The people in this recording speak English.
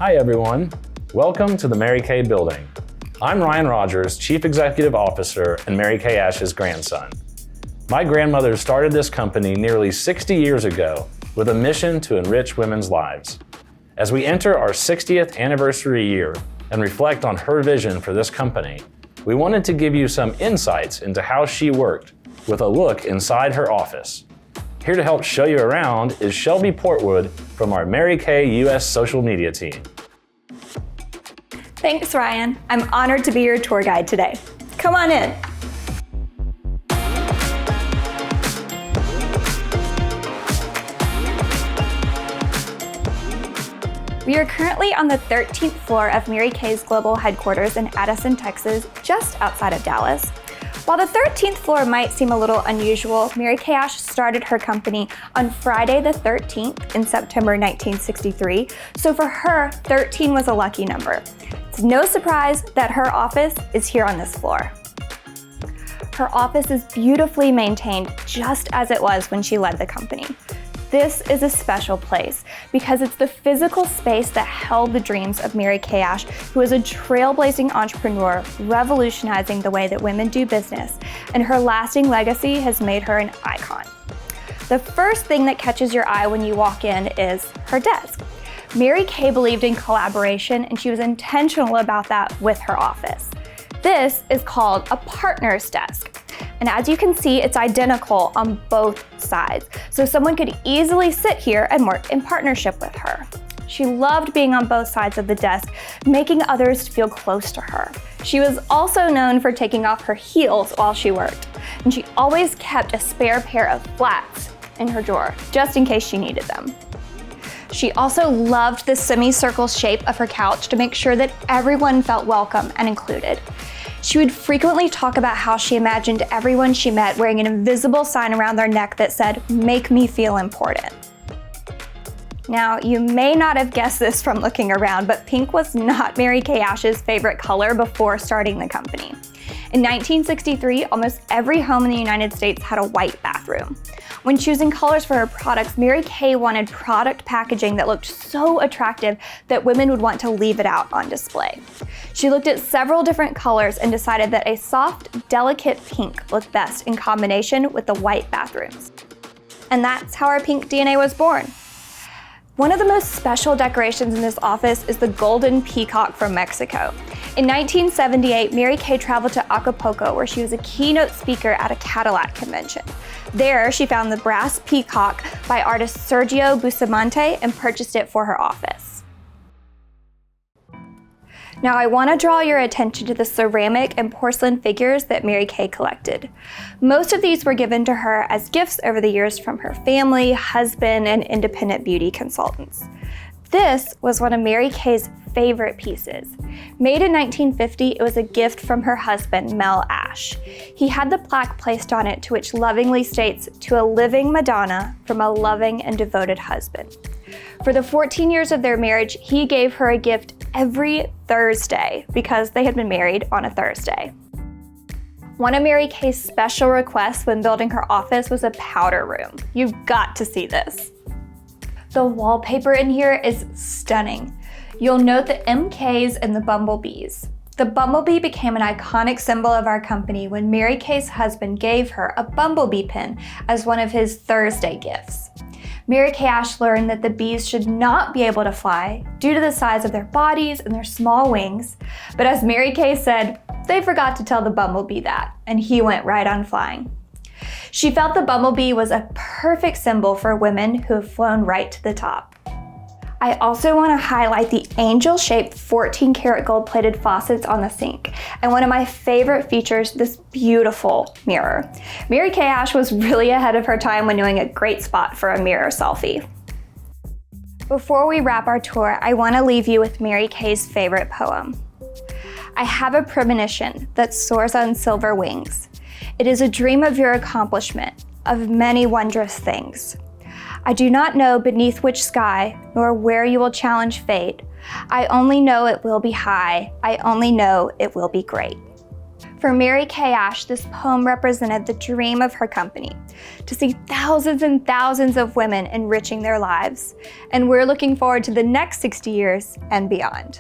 Hi everyone, welcome to the Mary Kay Building. I'm Ryan Rogers, Chief Executive Officer and Mary Kay Ash's grandson. My grandmother started this company nearly 60 years ago with a mission to enrich women's lives. As we enter our 60th anniversary year and reflect on her vision for this company, we wanted to give you some insights into how she worked with a look inside her office. Here to help show you around is Shelby Portwood from our Mary Kay US social media team. Thanks, Ryan. I'm honored to be your tour guide today. Come on in. We are currently on the 13th floor of Mary Kay's global headquarters in Addison, Texas, just outside of Dallas. While the 13th floor might seem a little unusual, Mary Kay Ash started her company on Friday the 13th in September 1963, so for her, 13 was a lucky number. It's no surprise that her office is here on this floor. Her office is beautifully maintained just as it was when she led the company. This is a special place because it's the physical space that held the dreams of Mary Kay Ash, who is a trailblazing entrepreneur revolutionizing the way that women do business, and her lasting legacy has made her an icon. The first thing that catches your eye when you walk in is her desk. Mary Kay believed in collaboration, and she was intentional about that with her office. This is called a partner's desk. And as you can see, it's identical on both sides. So someone could easily sit here and work in partnership with her. She loved being on both sides of the desk, making others feel close to her. She was also known for taking off her heels while she worked. And she always kept a spare pair of flats in her drawer, just in case she needed them. She also loved the semicircle shape of her couch to make sure that everyone felt welcome and included. She would frequently talk about how she imagined everyone she met wearing an invisible sign around their neck that said, "Make me feel important." Now, you may not have guessed this from looking around, but pink was not Mary Kay Ash's favorite color before starting the company. In 1963, almost every home in the United States had a white bathroom. When choosing colors for her products, Mary Kay wanted product packaging that looked so attractive that women would want to leave it out on display. She looked at several different colors and decided that a soft, delicate pink looked best in combination with the white bathrooms. And that's how our pink DNA was born. One of the most special decorations in this office is the golden peacock from Mexico. In 1978, Mary Kay traveled to Acapulco, where she was a keynote speaker at a Cadillac convention. There, she found the brass peacock by artist Sergio Bustamante and purchased it for her office. Now, I want to draw your attention to the ceramic and porcelain figures that Mary Kay collected. Most of these were given to her as gifts over the years from her family, husband, and independent beauty consultants. This was one of Mary Kay's favorite pieces. Made in 1950, it was a gift from her husband, Mel Ash. He had the plaque placed on it to which lovingly states, "To a living Madonna from a loving and devoted husband." For the 14 years of their marriage, he gave her a gift every Thursday because they had been married on a Thursday. One of Mary Kay's special requests when building her office was a powder room. You've got to see this. The wallpaper in here is stunning. You'll note the MKs and the bumblebees. The bumblebee became an iconic symbol of our company when Mary Kay's husband gave her a bumblebee pin as one of his Thursday gifts. Mary Kay Ash learned that the bees should not be able to fly due to the size of their bodies and their small wings, but as Mary Kay said, they forgot to tell the bumblebee that, and he went right on flying. She felt the bumblebee was a perfect symbol for women who have flown right to the top. I also want to highlight the angel-shaped 14-karat gold-plated faucets on the sink, and one of my favorite features, this beautiful mirror. Mary Kay Ash was really ahead of her time when knowing a great spot for a mirror selfie. Before we wrap our tour, I want to leave you with Mary Kay's favorite poem. I have a premonition that soars on silver wings. It is a dream of your accomplishment, of many wondrous things. I do not know beneath which sky, nor where you will challenge fate. I only know it will be high. I only know it will be great. For Mary Kay Ash, this poem represented the dream of her company, to see thousands and thousands of women enriching their lives. And we're looking forward to the next 60 years and beyond.